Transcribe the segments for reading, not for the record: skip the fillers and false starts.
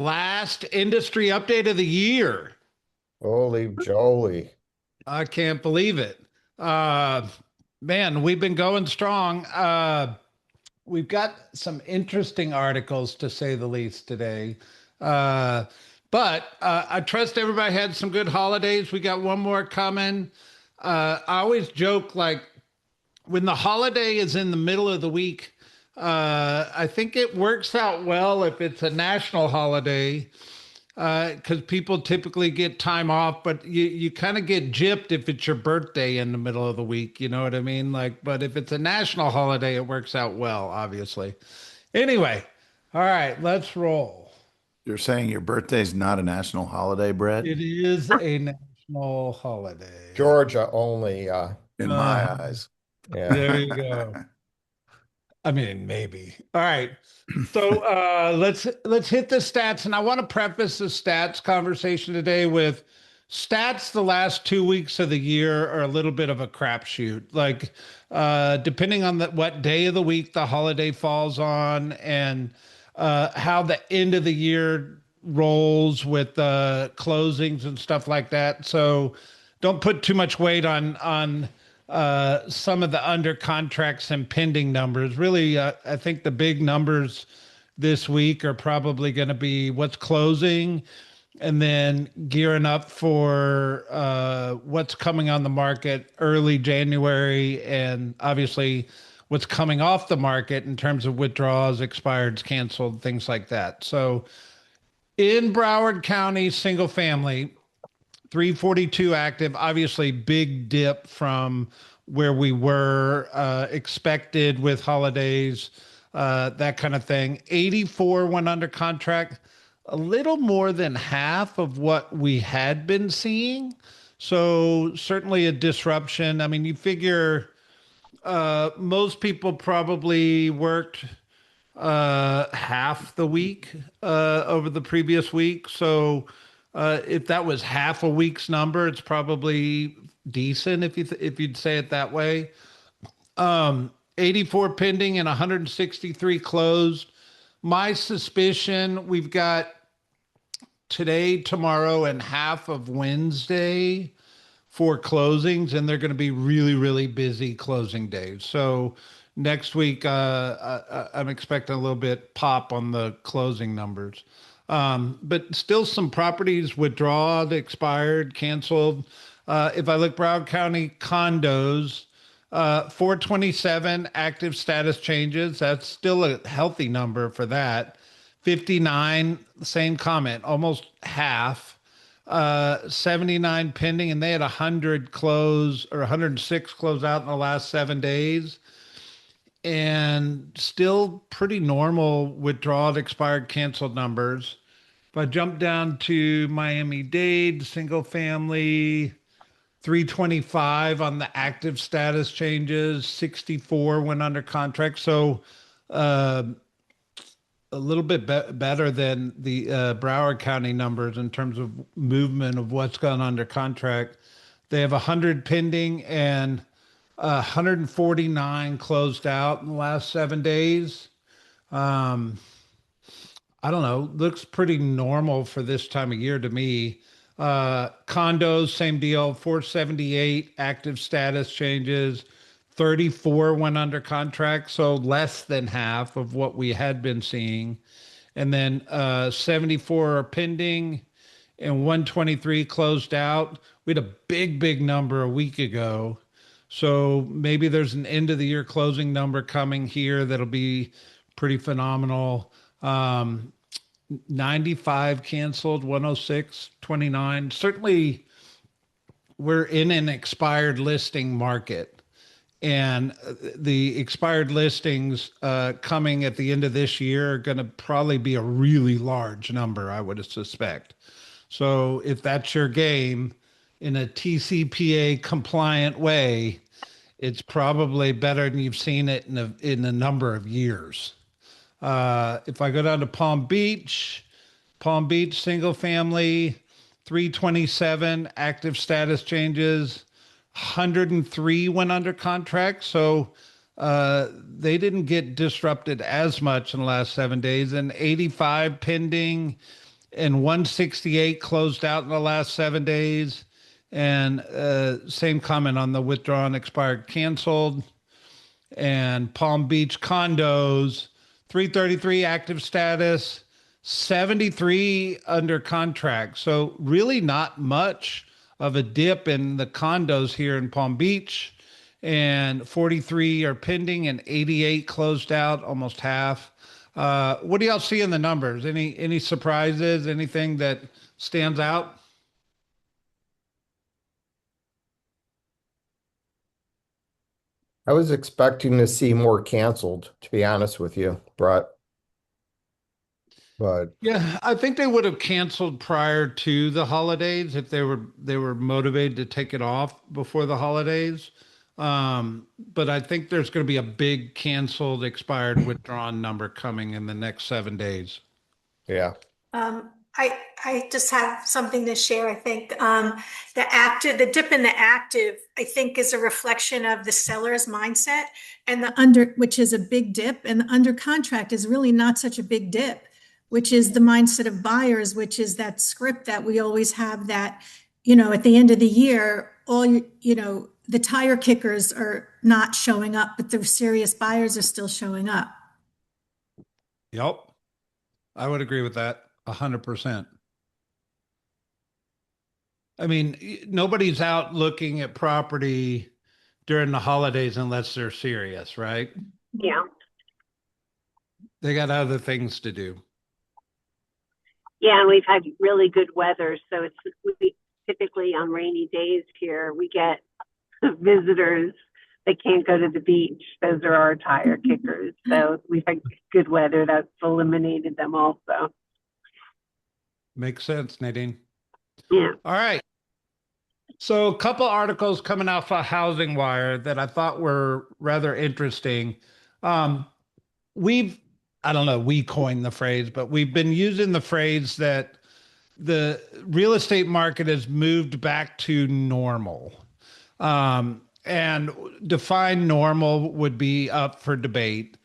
Last industry update of the year. Holy jolly. I can't believe it. Uh, Man, we've been going strong. We've got some interesting articles to say the least today. Uh, but I trust everybody had some good holidays. We got one more coming. I always joke like when the holiday is in the middle of the week, I think it works out well if it's a national holiday because people typically get time off, but you kind of get gypped if it's your birthday in the middle of the week. You know what I mean? Like, but if it's a national holiday, it works out well, obviously. Anyway, all right, let's roll. You're saying your birthday's not a national holiday, Brett? It is a national holiday. Georgia only. In Uh, my eyes. Yeah. there you go. I mean, maybe. All right. So let's hit the stats, and I want to preface the stats conversation today with stats. The last 2 weeks of the year are a little bit of a crapshoot. Like depending on what day of the week the holiday falls on, and how the end of the year rolls with closings and stuff like that. So don't put too much weight on some of the under contracts and pending numbers. Really, I think the big numbers this week are probably going to be what's closing and then gearing up for what's coming on the market early January, and obviously what's coming off the market in terms of withdrawals, expireds, canceled, things like that. So in Broward County, single family, 342 active, obviously big dip from where we were expected with holidays, that kind of thing. 84 went under contract, a little more than half of what we had been seeing. So certainly a disruption. I mean, you figure most people probably worked half the week over the previous week. So if that was half a week's number, it's probably decent if you'd say it that way. 84 pending and 163 closed. My suspicion, we've got today, tomorrow, and half of Wednesday for closings, and they're going to be really, really busy closing days. So next week, I'm expecting a little bit pop on the closing numbers. But still some properties withdrawed, expired, canceled. If I look Broward County condos, 427 active status changes. That's still a healthy number for that. 59, same comment, almost half. 79 pending, and they had 100 close or 106 close out in the last 7 days. And still pretty normal withdrawal, expired, canceled numbers. If I jump down to Miami-Dade, single family, 325 on the active status changes, 64 went under contract. So uh, a little bit better than the Broward County numbers in terms of movement of what's gone under contract. They have 100 pending and 149 closed out in the last 7 days. Um, I don't know. Looks pretty normal for this time of year to me. Condos, same deal. 478 active status changes. 34 went under contract, so less than half of what we had been seeing. And then 74 are pending and 123 closed out. We had a big number a week ago. So maybe there's an end of the year closing number coming here that'll be pretty phenomenal. 95 canceled, 106, 29. Certainly, we're in an expired listing market. And the expired listings coming at the end of this year are going to probably be a really large number, I would suspect. So if that's your game in a TCPA compliant way, it's probably better than you've seen it in a number of years. If I go down to Palm Beach single family, 327 active status changes, 103 went under contract. So they didn't get disrupted as much in the last 7 days, and 85 pending and 168 closed out in the last 7 days. And same comment on the withdrawn, expired, canceled. And Palm Beach condos, 333 active status, 73 under contract. So really not much of a dip in the condos here in Palm Beach. And 43 are pending and 88 closed out, almost half. What do y'all see in the numbers? Any surprises? Anything that stands out? I was expecting to see more canceled, to be honest with you, Brett. But Yeah, I think they would have canceled prior to the holidays if they were motivated to take it off before the holidays. But I think there's going to be a big canceled, expired, withdrawn number coming in the next 7 days. yeah, I just have something to share. I think the dip in the active, I think, is a reflection of the seller's mindset, and which is a big dip, and the under contract is really not such a big dip, which is the mindset of buyers, which is that script that we always have, that, at the end of the year, the tire kickers are not showing up, but the serious buyers are still showing up. Yep, I would agree with that 100%. I mean, nobody's out looking at property during the holidays unless they're serious, right? Yeah. They got other things to do. Yeah, and we've had really good weather, so we typically on rainy days here we get visitors that can't go to the beach. Those are our tire kickers. So we've had good weather that's eliminated them also. Makes sense, Nadine. Yeah. All right. So a couple articles coming out for Housing Wire that I thought were rather interesting. I don't know, we coined the phrase, but we've been using the phrase that the real estate market has moved back to normal. And define normal would be up for debate.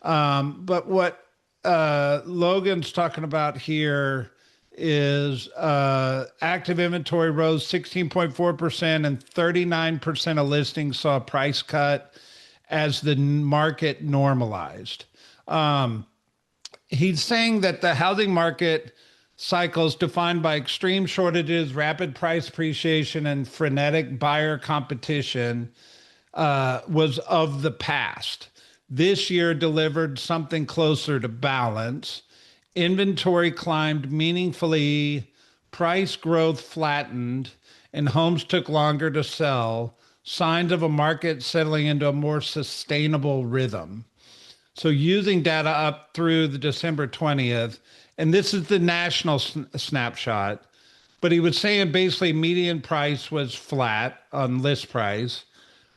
But what Logan's talking about here is active inventory rose 16.4% and 39% of listings saw a price cut as the market normalized. He's saying that the housing market cycles defined by extreme shortages, rapid price appreciation, and frenetic buyer competition was of the past. This year delivered something closer to balance. Inventory climbed meaningfully, price growth flattened, and homes took longer to sell, signs of a market settling into a more sustainable rhythm. So using data up through the December 20th, and this is the national snapshot, but he was saying basically median price was flat on list price.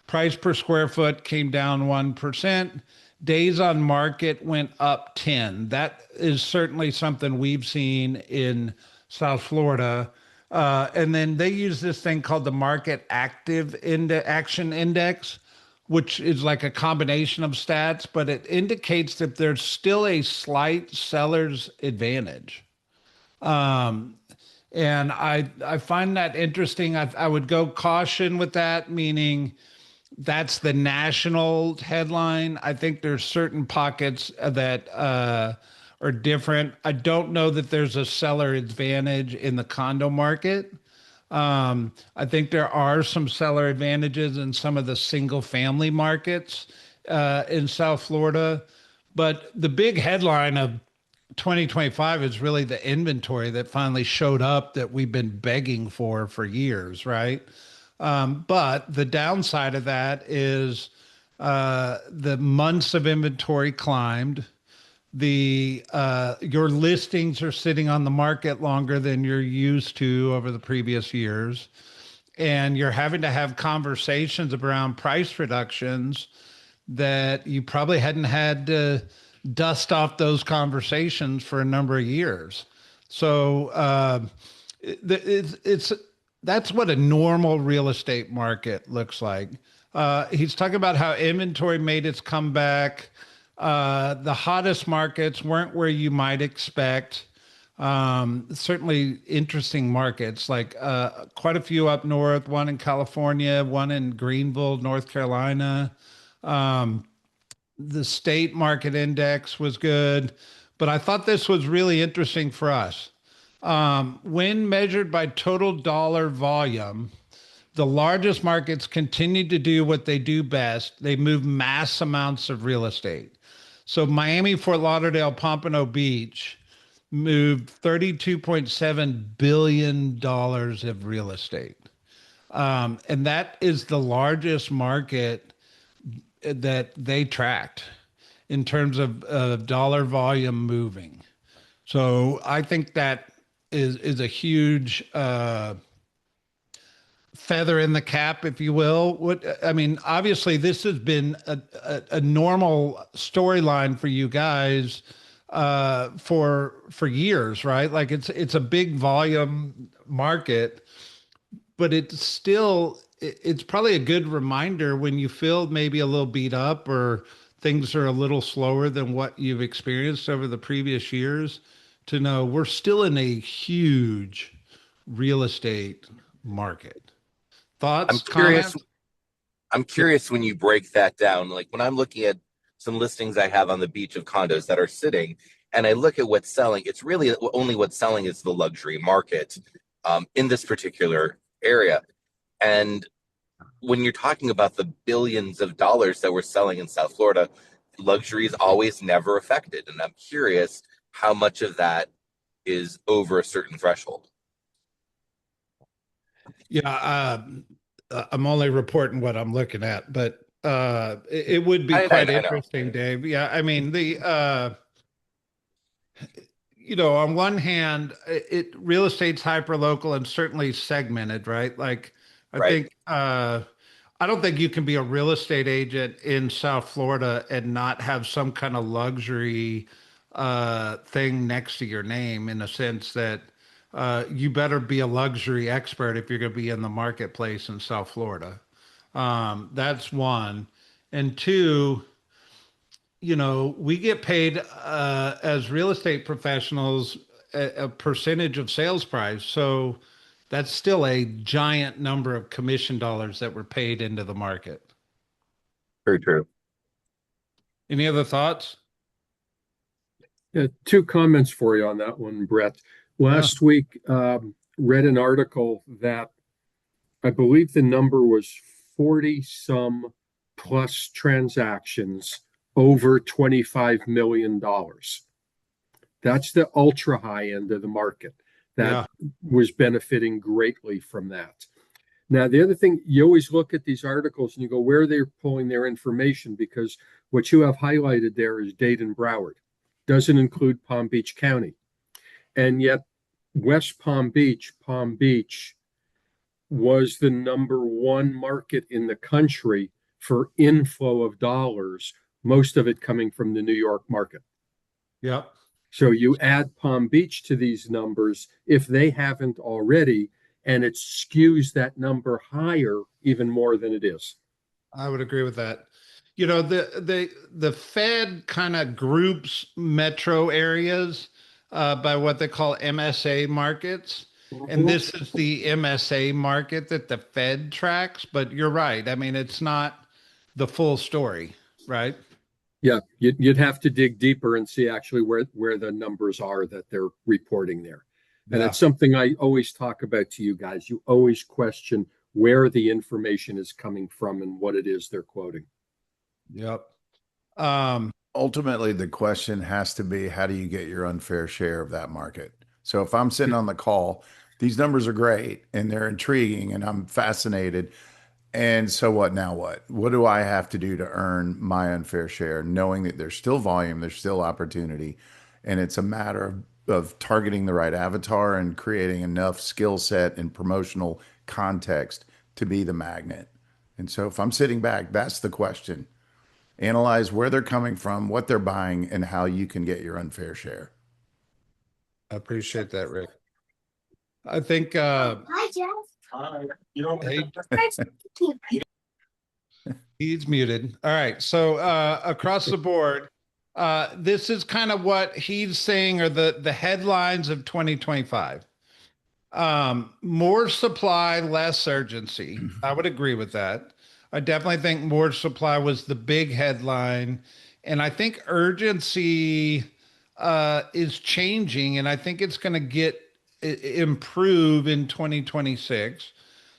Price per square foot came down 1%. Days on market went up 10. That is certainly something we've seen in South Florida. And then they use this thing called the Market Active Action Index, which is like a combination of stats, but it indicates that there's still a slight seller's advantage. And I find that interesting. I would go caution with that, meaning that's the national headline. I think there's certain pockets that are different. I don't know that there's a seller advantage in the condo market. I think there are some seller advantages in some of the single family markets in South Florida. But the big headline of 2025 is really the inventory that finally showed up that we've been begging for years, right? But the downside of that is the months of inventory climbed. Your listings are sitting on the market longer than you're used to over the previous years, and you're having to have conversations around price reductions that you probably hadn't had to dust off those conversations for a number of years. So that's what a normal real estate market looks like. He's talking about how inventory made its comeback. The hottest markets weren't where you might expect. Certainly interesting markets, like quite a few up north, one in California, one in Greenville, North Carolina. Um, the state market index was good, but I thought this was really interesting for us. When measured by total dollar volume, the largest markets continued to do what they do best. They move mass amounts of real estate. So Miami, Fort Lauderdale, Pompano Beach moved $32.7 billion of real estate. And that is the largest market that they tracked in terms of dollar volume moving. So I think that is a huge feather in the cap, if you will. What I mean, obviously, this has been a normal storyline for you guys for years, right? Like it's a big volume market, but it's probably a good reminder when you feel maybe a little beat up or things are a little slower than what you've experienced over the previous years to know we're still in a huge real estate market. I'm Thoughts, curious. comments? I'm curious when you break that down. Like when I'm looking at some listings I have on the beach of condos that are sitting, and I look at what's selling, it's really only what's selling is the luxury market in this particular area. And when you're talking about the billions of dollars that we're selling in South Florida, luxury is always never affected. And I'm curious how much of that is over a certain threshold. Yeah, I'm only reporting what I'm looking at, but it would be I quite know. interesting, Dave. Yeah, I mean on one hand, real estate's hyper local and certainly segmented, right? Like I Right. think I don't think you can be a real estate agent in South Florida and not have some kind of luxury thing next to your name in a sense that you better be a luxury expert if you're going to be in the marketplace in South Florida. That's one. And two, we get paid as real estate professionals a percentage of sales price. So that's still a giant number of commission dollars that were paid into the market. Very true. Any other thoughts? Two comments for you on that one, Brett. Last week, read an article that I believe the number was 40 some plus transactions over $25 million. That's the ultra high end of the market that was benefiting greatly from that. Now, the other thing, you always look at these articles and you go, where they're pulling their information, because what you have highlighted there is Dade and Broward. Doesn't include Palm Beach County. And yet West Palm Beach was the number one market in the country for inflow of dollars, most of it coming from the New York market. Yep. So you add Palm Beach to these numbers if they haven't already, and it skews that number higher even more than it is. I would agree with that. The Fed kind of groups metro areas by what they call MSA markets. And this is the MSA market that the Fed tracks. But you're right. I mean, it's not the full story, right? Yeah, you'd have to dig deeper and see actually where the numbers are that they're reporting there. And that's something I always talk about to you guys. You always question where the information is coming from and what it is they're quoting. Yep. Ultimately, the question has to be, how do you get your unfair share of that market? So if I'm sitting on the call, these numbers are great and they're intriguing and I'm fascinated. And so what now? What do I have to do to earn my unfair share, knowing that there's still volume, there's still opportunity, and it's a matter of targeting the right avatar and creating enough skill set and promotional context to be the magnet. And so if I'm sitting back, that's the question. Analyze where they're coming from, what they're buying, and how you can get your unfair share. I appreciate that, Rick. I think Hi, Jeff. Hi. He's muted. All right. So across the board, This is kind of what he's saying are the headlines of 2025. More supply, less urgency. I would agree with that. I definitely think more supply was the big headline. And I think urgency is changing, and I think it's going to improve in 2026.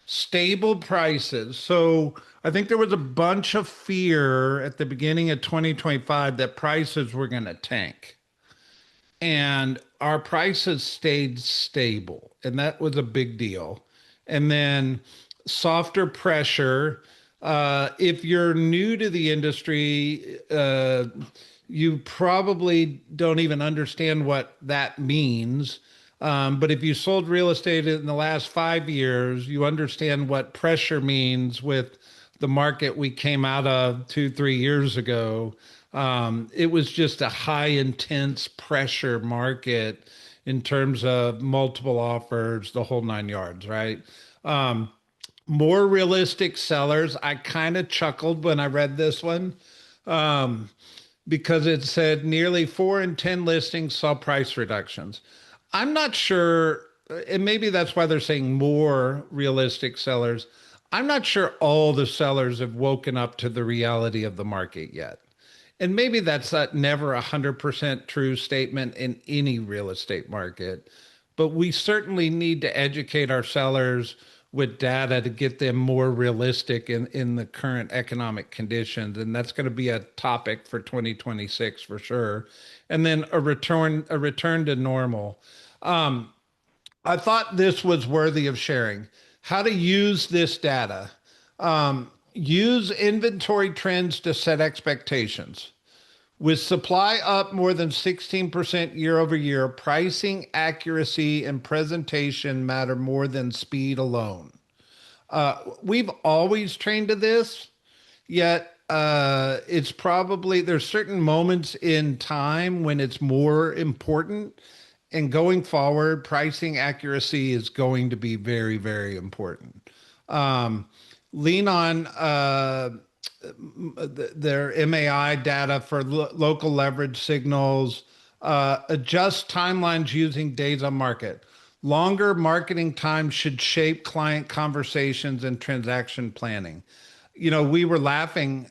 Stable prices. So I think there was a bunch of fear at the beginning of 2025 that prices were going to tank, and our prices stayed stable, and that was a big deal. And then softer pressure. If you're new to the industry, you probably don't even understand what that means. But if you sold real estate in the last 5 years, you understand what pressure means with the market we came out of 2, 3 years ago. It was just a high intense pressure market in terms of multiple offers, the whole 9 yards, right? More realistic sellers. I kind of chuckled when I read this one, because it said nearly 4 in 10 listings saw price reductions. I'm not sure, and maybe that's why they're saying more realistic sellers. I'm not sure all the sellers have woken up to the reality of the market yet. And maybe that's never 100% true statement in any real estate market, but we certainly need to educate our sellers with data to get them more realistic in the current economic conditions. And that's going to be a topic for 2026 for sure. And then a return to normal. I thought this was worthy of sharing. How to use this data. Use inventory trends to set expectations. With supply up more than 16% year over year, pricing accuracy and presentation matter more than speed alone. We've always trained to this, yet it's probably there's certain moments in time when it's more important. And going forward, pricing accuracy is going to be very, very important. Um, Lean on their MAI data for local leverage signals, adjust timelines using days on market. Longer marketing time should shape client conversations and transaction planning. We were laughing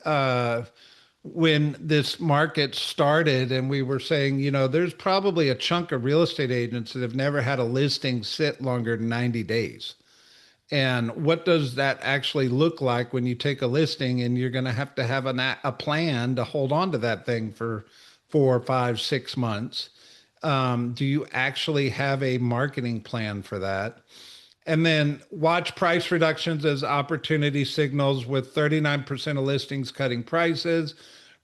when this market started, and we were saying, there's probably a chunk of real estate agents that have never had a listing sit longer than 90 days. And what does that actually look like when you take a listing and you're going to have a plan to hold on to that thing for 4, 5, 6 months? Do you actually have a marketing plan for that? And then watch price reductions as opportunity signals, with 39% of listings cutting prices.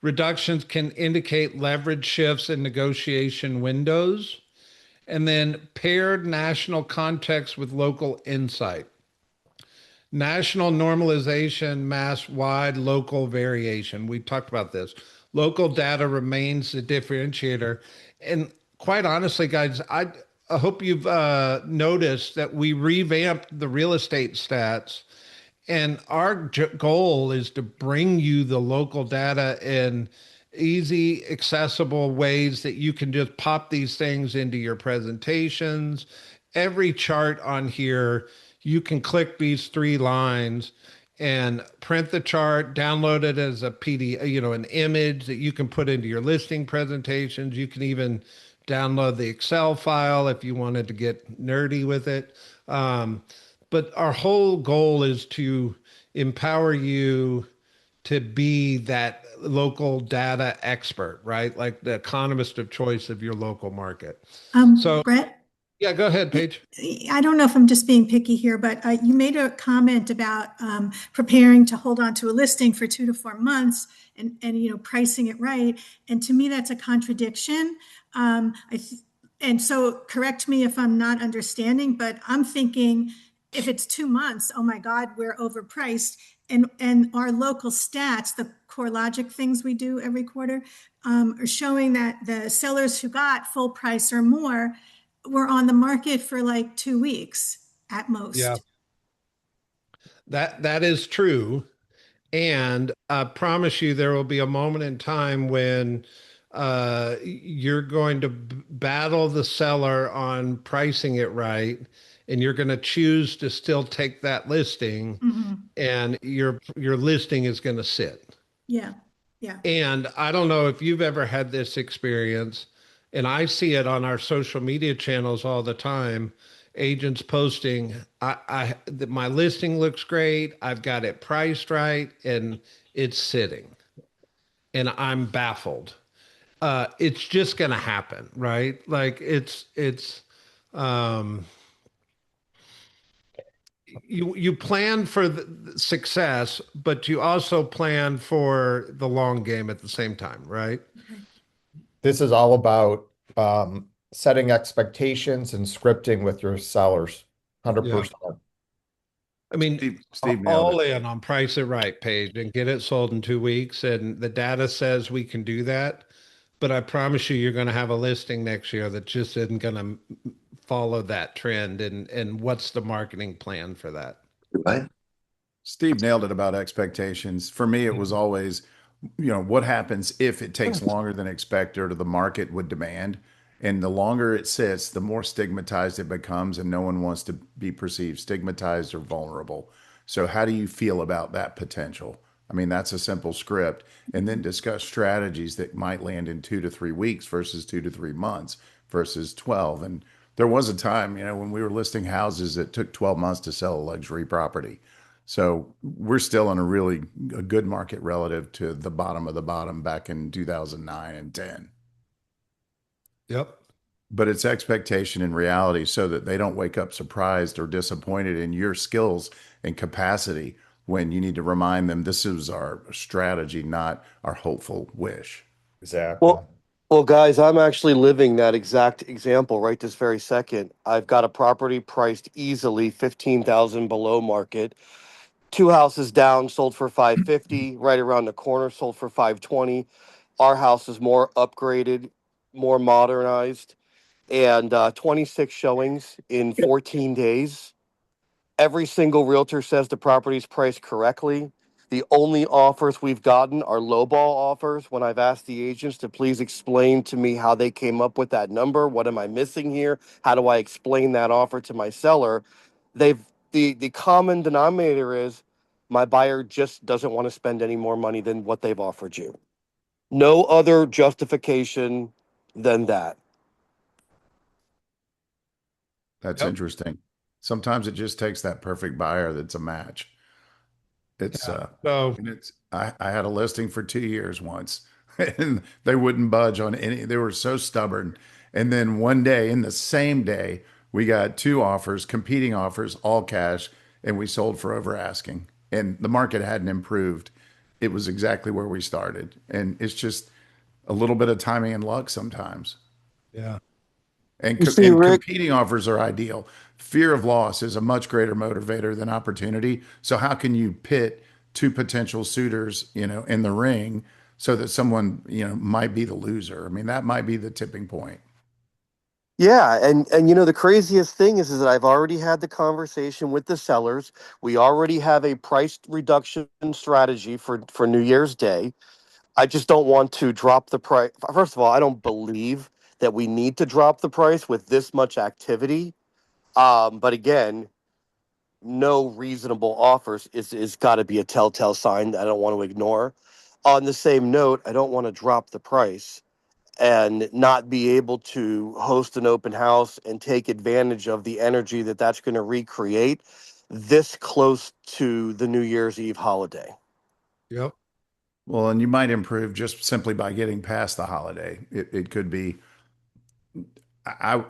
Reductions can indicate leverage shifts in negotiation windows. And then paired national context with local insight. National normalization, mass wide local variation. We talked about this. Local data remains the differentiator. And quite honestly, guys, I hope you've noticed that we revamped the real estate stats. And our goal is to bring you the local data in easy, accessible ways that you can just pop these things into your presentations. Every chart on here, you can click these 3 lines and print the chart, download it as a PDF, an image that you can put into your listing presentations. You can even download the Excel file if you wanted to get nerdy with it. But our whole goal is to empower you to be that local data expert, right? Like the economist of choice of your local market. So, Brett, yeah, go ahead, Paige. I don't know if I'm just being picky here, but you made a comment about preparing to hold on to a listing for 2 to 4 months and pricing it right. And to me, that's a contradiction. And so correct me if I'm not understanding, but I'm thinking if it's 2 months, oh my God, we're overpriced. And our local stats, the core logic things we do every quarter, are showing that the sellers who got full price or more were on the market for like 2 weeks at most. Yeah, that is true. And I promise you, there will be a moment in time when you're going to battle the seller on pricing it right, and you're going to choose to still take that listing, Mhm. and your listing is going to sit. Yeah. Yeah. And I don't know if you've ever had this experience, and I see it on our social media channels all the time. Agents posting, my listing looks great. I've got it priced right, and it's sitting, and I'm baffled. It's just going to happen, right? Like um, you plan for the success, but you also plan for the long game at the same time, right? Okay. This is all about setting expectations and scripting with your sellers. Yeah. 100%. I mean, Steve nailed all it. in on price it right page and get it sold in 2 weeks. And the data says we can do that. But I promise you, you're going to have a listing next year that just isn't going to follow that trend. And what's the marketing plan for that? Right. Steve nailed it about expectations. For me, it was always, what happens if it takes longer than expected or the market would demand? And the longer it sits, the more stigmatized it becomes, and no one wants to be perceived stigmatized or vulnerable. So, how do you feel about that potential? I mean, that's a simple script. And then discuss strategies that might land in 2 to 3 weeks versus 2 to 3 months versus 12. And there was a time, when we were listing houses, it took 12 months to sell a luxury property. So we're still in a good market relative to the bottom of the bottom back in 2009 and 10. Yep. But it's expectation and reality so that they don't wake up surprised or disappointed in your skills and capacity when you need to remind them this is our strategy, not our hopeful wish. Exactly. Well, guys, I'm actually living that exact example right this very second. I've got a property priced easily 15,000 below market. Two houses down, sold for 550. Right around the corner, sold for 520. Our house is more upgraded, more modernized, and 26 showings in 14 days. Every single realtor says the property's priced correctly. The only offers we've gotten are lowball offers. When I've asked the agents to please explain to me how they came up with that number, what am I missing here? How do I explain that offer to my seller? They've the common denominator is my buyer just doesn't want to spend any more money than what they've offered you. No other justification than that. That's Yep. interesting. Sometimes it just takes that perfect buyer that's a match. It's Yeah. So and it's I had a listing for 2 years once and they wouldn't budge on any. They were so stubborn. And then one day, in the same day, we got two offers, competing offers, all cash, and we sold for over asking. And the market hadn't improved. It was exactly where we started. And it's just a little bit of timing and luck sometimes. yeah. And You see, and Rick, competing offers are ideal. Fear of loss is a much greater motivator than opportunity. So how can you pit two potential suitors, in the ring so that someone, might be the loser? I mean, that might be the tipping point. yeah, and the craziest thing is that I've already had the conversation with the sellers. We already have a price reduction strategy for New Year's Day. I just don't want to drop the price. First of all, I don't believe that we need to drop the price with this much activity. But again, no reasonable offers is got to be a telltale sign that I don't want to ignore. On the same note, I don't want to drop the price and not be able to host an open house and take advantage of the energy that that's going to recreate this close to the New Year's Eve holiday. Yep. Well, and you might improve just simply by getting past the holiday. It could be,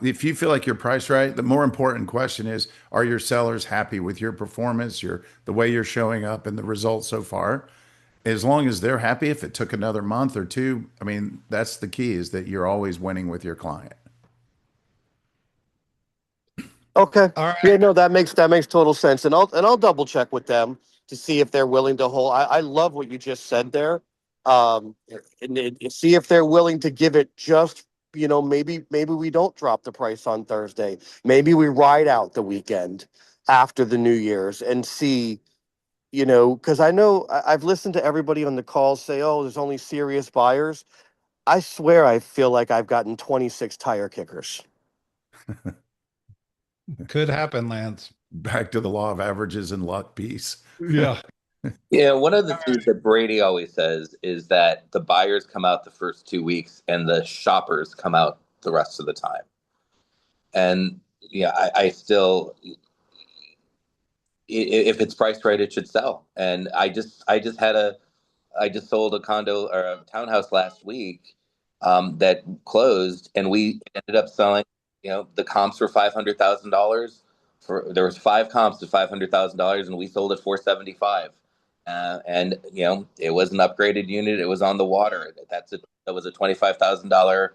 if you feel like you're priced right, the more important question is, are your sellers happy with your performance, the way you're showing up and the results so far? As long as they're happy, if it took another month or two, I mean, that's the key, is that you're always winning with your client. Okay. All Yeah, right. no, that makes total sense. And I'll double check with them to see if they're willing to hold. I love what you just said there. And see if they're willing to give it just, maybe we don't drop the price on Thursday. Maybe we ride out the weekend after the New Year's and see, because I know I've listened to everybody on the call say, oh, there's only serious buyers. I swear I feel like I've gotten 26 tire kickers. Could happen, Lance. Back to the law of averages and luck piece. Yeah. Yeah, one of the things that Brady always says is that the buyers come out the first 2 weeks and the shoppers come out the rest of the time. And yeah, I still, if it's priced right, it should sell. And I just sold a condo or a townhouse last week that closed, and we ended up selling. The comps were $500,000. There was five comps to $500,000, and we sold at 475. And it was an upgraded unit. It was on the water. That was a $25,000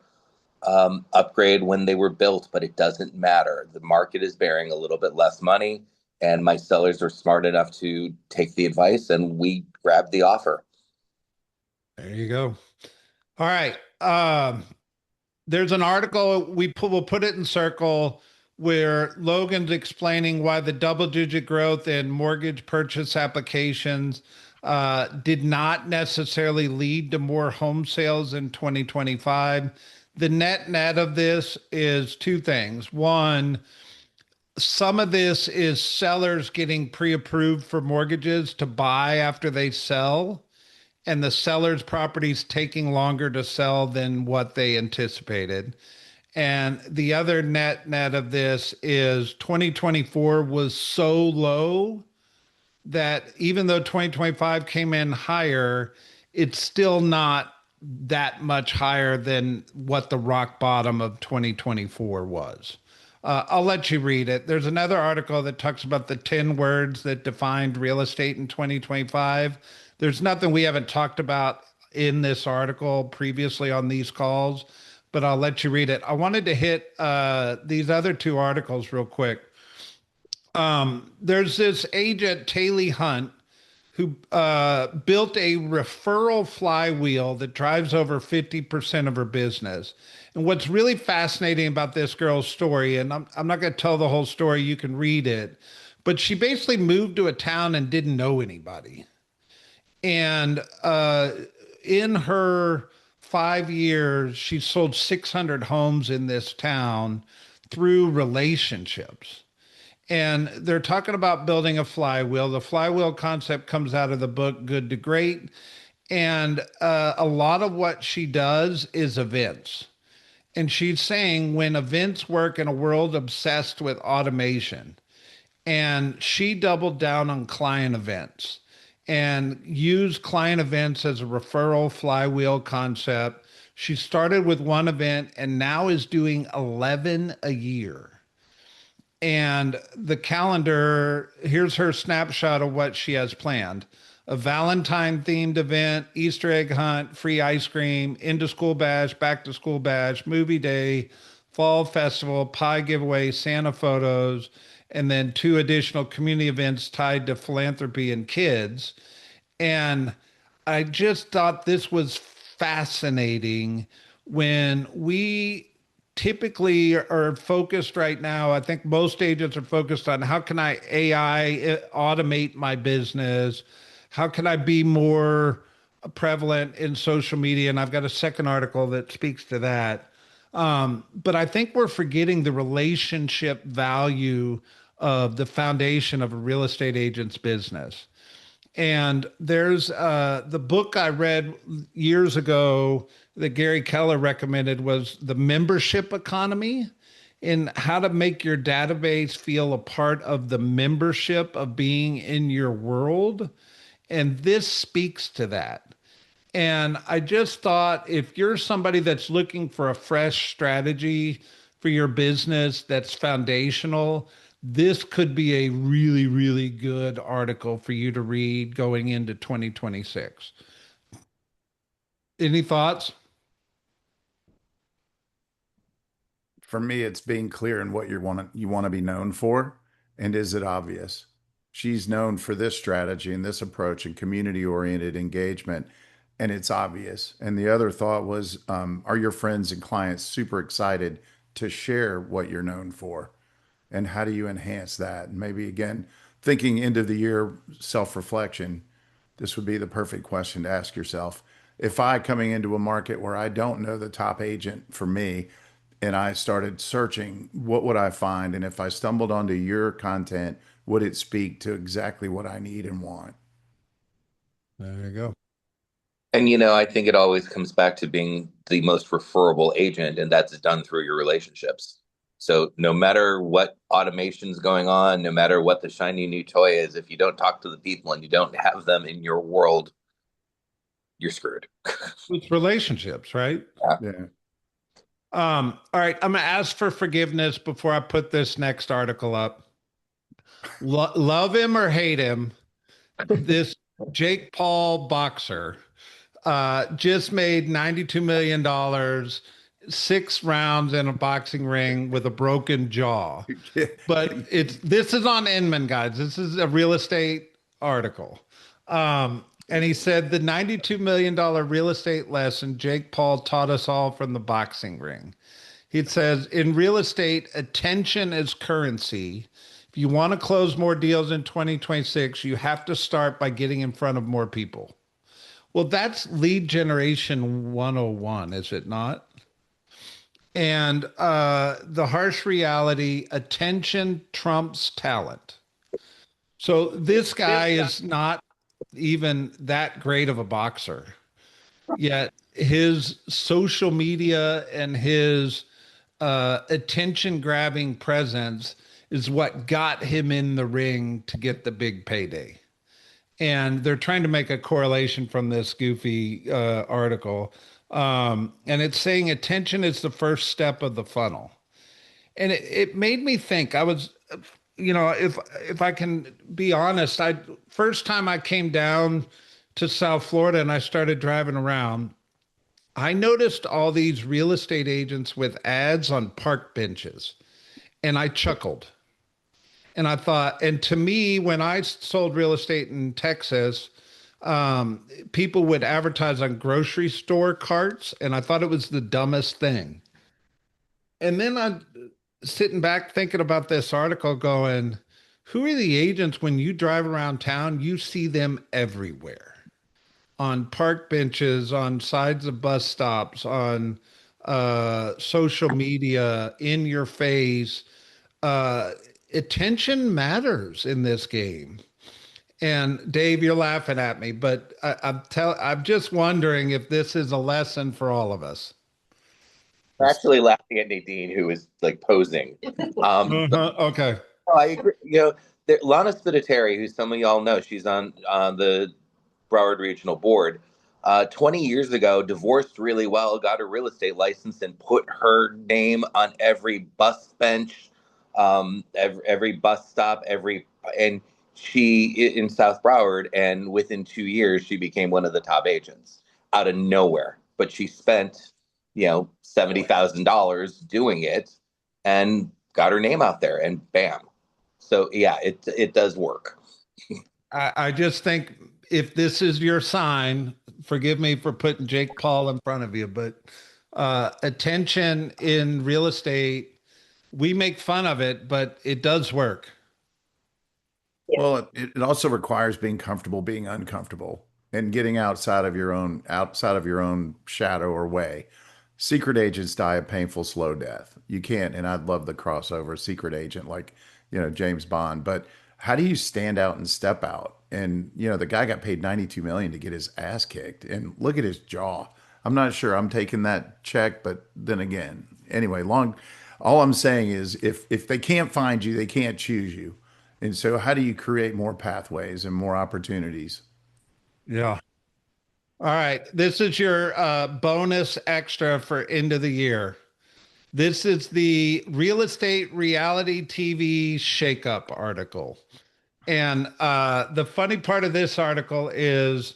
upgrade when they were built, but it doesn't matter. The market is bearing a little bit less money, and my sellers are smart enough to take the advice, and we grabbed the offer. There you go. All right. There's an article we'll put it in circle where Logan's explaining why the double-digit growth in mortgage purchase applications did not necessarily lead to more home sales in 2025. The net of this is two things. One, some of this is sellers getting pre-approved for mortgages to buy after they sell, and the seller's property's taking longer to sell than what they anticipated. And the other net of this is 2024 was so low that even though 2025 came in higher, it's still not that much higher than what the rock bottom of 2024 was. I'll let you read it. There's another article that talks about the 10 words that defined real estate in 2025. There's nothing we haven't talked about in this article previously on these calls, but I'll let you read it. I wanted to hit these other two articles real quick. There's this agent, Taylor Hunt, who built a referral flywheel that drives over 50% of her business. And what's really fascinating about this girl's story, and I'm not going to tell the whole story, you can read it, but she basically moved to a town and didn't know anybody. And in her 5 years, she sold 600 homes in this town through relationships. And they're talking about building a flywheel. The flywheel concept comes out of the book Good to Great. And a lot of what she does is events. And she's saying when events work in a world obsessed with automation, and she doubled down on client events and used client events as a referral flywheel concept. She started with one event and now is doing 11 a year. And the calendar, here's her snapshot of what she has planned: a Valentine themed event, Easter egg hunt, free ice cream, into school bash, back to school bash, movie day, fall festival, pie giveaway, Santa photos, and then 2 additional community events tied to philanthropy and kids. And I just thought this was fascinating. When we typically are focused right now, I think most agents are focused on how can I AI automate my business? How can I be more prevalent in social media? And I've got a second article that speaks to that. But I think we're forgetting the relationship value of the foundation of a real estate agent's business. And there's the book I read years ago that Gary Keller recommended was The Membership Economy, in how to make your database feel a part of the membership of being in your world. And this speaks to that. And I just thought if you're somebody that's looking for a fresh strategy for your business that's foundational, this could be a really, really good article for you to read going into 2026. Any thoughts? For me, it's being clear in what you want to be known for, and is it obvious? She's known for this strategy and this approach and community-oriented engagement, and it's obvious. And the other thought was, are your friends and clients super excited to share what you're known for? And how do you enhance that? And maybe again, thinking end of the year self-reflection, this would be the perfect question to ask yourself. if I coming into a market where I don't know the top agent for me and I started searching, what would I find? And if I stumbled onto your content, would it speak to exactly what I need and want? There you go. And you know, I think it always comes back to being the most referable agent, and that's done through your relationships. So no matter what automation's going on, no matter what the shiny new toy is, if you don't talk to the people and you don't have them in your world, you're screwed. It's relationships, right? Yeah. All right, I'm gonna ask for forgiveness before I put this next article up. Love him or hate him, this Jake Paul boxer just made $92 million, 6 rounds in a boxing ring with a broken jaw. But this is on Inman, guys. This is a real estate article. And he said the $92 million real estate lesson Jake Paul taught us all from the boxing ring. He says, in real estate, attention is currency. If you want to close more deals in 2026, you have to start by getting in front of more people. Well, that's lead generation 101, is it not? And the harsh reality, attention trumps talent. So this guy is not even that great of a boxer, yet his social media and his attention grabbing presence is what got him in the ring to get the big payday. And they're trying to make a correlation from this goofy article. And it's saying attention is the first step of the funnel. And it made me think. I was, if I can be honest, first time I came down to South Florida and I started driving around, I noticed all these real estate agents with ads on park benches, and I chuckled. And I thought, and to me, when I sold real estate in Texas, people would advertise on grocery store carts, and I thought it was the dumbest thing. And then I'm sitting back thinking about this article going, who are the agents when you drive around town? You see them everywhere on park benches, on sides of bus stops, on social media, in your face. Attention matters in this game. And Dave, you're laughing at me, but I'm just wondering if this is a lesson for all of us. I'm actually laughing at Nadine, who is like posing. Okay. I agree. Lana Spiteri, who some of y'all know, she's on the Broward Regional Board. 20 years ago, divorced really well, got a real estate license, and put her name on every bus bench, every bus stop, and she in South Broward. And within 2 years, she became one of the top agents out of nowhere. But she spent, $70,000 doing it, and got her name out there, and bam. So yeah, it does work. I just think if this is your sign, forgive me for putting Jake Paul in front of you, but attention in real estate, we make fun of it, but it does work. Well, it also requires being comfortable, being uncomfortable, and getting outside of your own shadow or way. Secret agents die a painful, slow death. You can't, and I'd love the crossover secret agent like, James Bond, but how do you stand out and step out? And, the guy got paid 92 million to get his ass kicked, and look at his jaw. I'm not sure I'm taking that check, but then again, anyway, all I'm saying is if they can't find you, they can't choose you. And so how do you create more pathways and more opportunities? Yeah. All right. This is your bonus extra for end of the year. This is the real estate reality TV shakeup article. And the funny part of this article is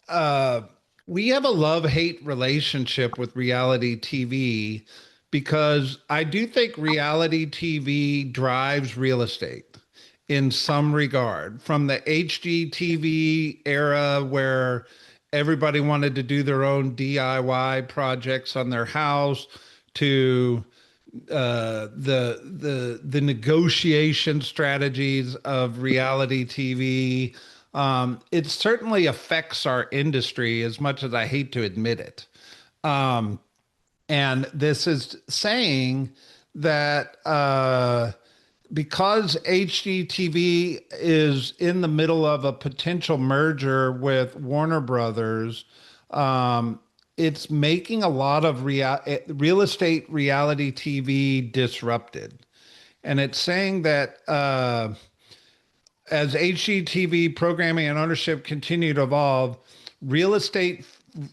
we have a love-hate relationship with reality TV because I do think reality TV drives real estate in some regard. From the HGTV era where everybody wanted to do their own DIY projects on their house to the negotiation strategies of reality TV, It certainly affects our industry as much as I hate to admit it. Um, and this is saying that because HGTV is in the middle of a potential merger with Warner Brothers, it's making a lot of real estate reality TV disrupted. And it's saying that as HGTV programming and ownership continue to evolve, real estate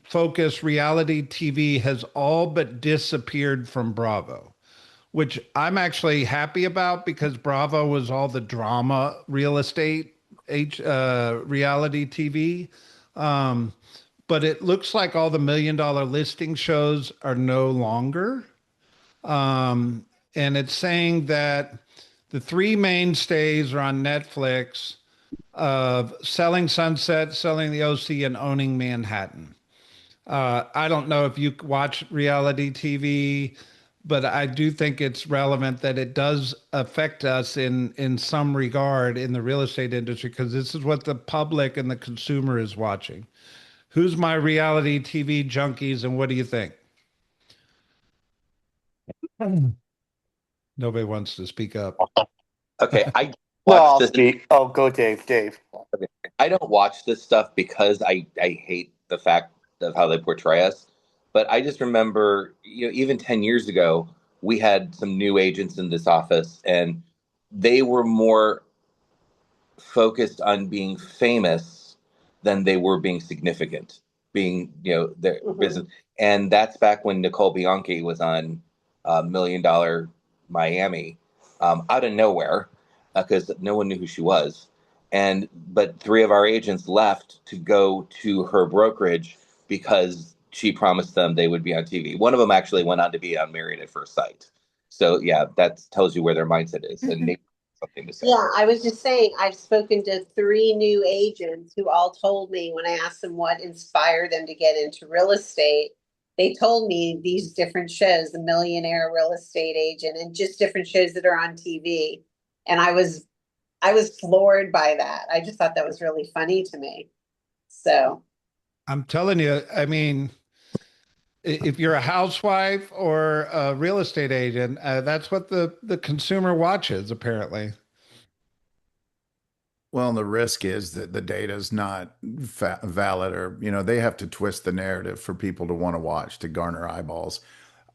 focused reality TV has all but disappeared from Bravo, which I'm actually happy about because Bravo was all the drama real estate reality TV. Um, but it looks like all the $1 million listing shows are no longer. Um, and it's saying that the three mainstays are on Netflix of Selling Sunset, Selling the OC, and Owning Manhattan. I don't know if you watch reality TV, but I do think it's relevant that it does affect us in some regard in the real estate industry because this is what the public and the consumer is watching. Who's my reality TV junkies, and what do you think? Nobody wants to speak up. Okay, I No, watch I'll this. speak. Oh, go, Dave. Dave. Okay. I don't watch this stuff because I hate the fact of how they portray us. But I just remember, even 10 years ago, we had some new agents in this office, and they were more focused on being famous than they were being significant, being, their business. And that's back when Nicole Bianchi was on Million Dollar Miami, out of nowhere, because no one knew who she was. But three of our agents left to go to her brokerage because she promised them they would be on TV. One of them actually went on to be on Married at First Sight. So yeah, that tells you where their mindset is. And maybe something to say. Yeah, I was just saying, I've spoken to 3 new agents who all told me when I asked them what inspired them to get into real estate, they told me these different shows, The Millionaire Real Estate Agent, and just different shows that are on TV. And I was floored by that. I just thought that was really funny to me. So, I'm telling you, I mean, if you're a housewife or a real estate agent, that's what the consumer watches, apparently. Well, and the risk is that the data is not valid, or, they have to twist the narrative for people to want to watch to garner eyeballs.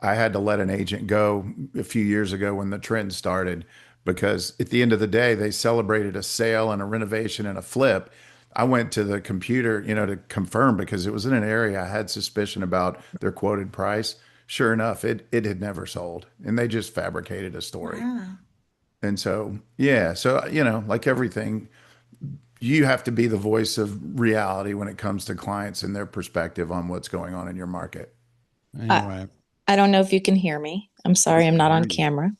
I had to let an agent go a few years ago when the trend started because at the end of the day, they celebrated a sale and a renovation and a flip. I went to the computer, to confirm because it was in an area I had suspicion about their quoted price. Sure enough, it had never sold, and they just fabricated a story. Wow. And so, yeah, so like everything, you have to be the voice of reality when it comes to clients and their perspective on what's going on in your market. Anyway, I don't know if you can hear me. I'm sorry, I'm not on Hear you. camera.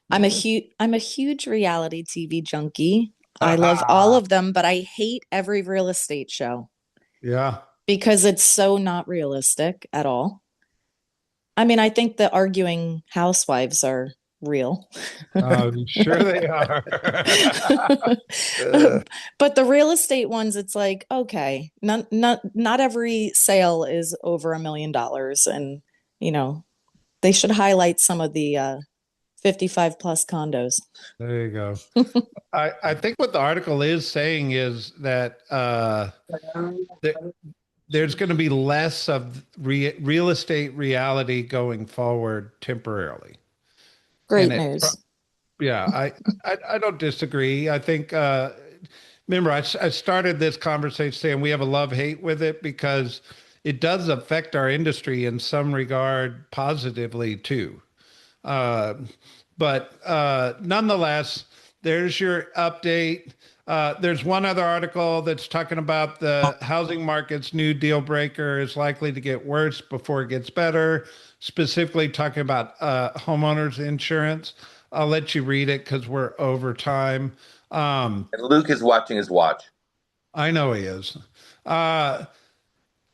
I'm a huge reality TV junkie. I love all of them, but I hate every real estate show yeah. because it's so not realistic at all. I mean, I think the arguing housewives are real. Sure they are. But the real estate ones, it's like, okay, not every sale is over $1 million. And, they should highlight some of the 55 plus condos. There you go. I think what the article is saying is that there's going to be less of real estate reality going forward temporarily. Great And news. Yeah, I don't disagree. I think remember I started this conversation saying we have a love-hate with it because it does affect our industry in some regard positively too. But nonetheless, there's your update. There's one other article that's talking about the housing market's new deal breaker is likely to get worse before it gets better, specifically talking about homeowners insurance. I'll let you read it because we're over time. And Luke is watching his watch. I know he is.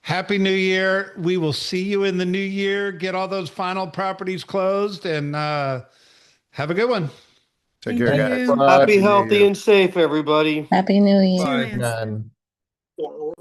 Happy New Year. We will see you in the new year. Get all those final properties closed and have a good one. Take Thank care, you. guys. Bye. Happy, New healthy, Year. and safe, everybody. Happy New Year. Bye. Lance. And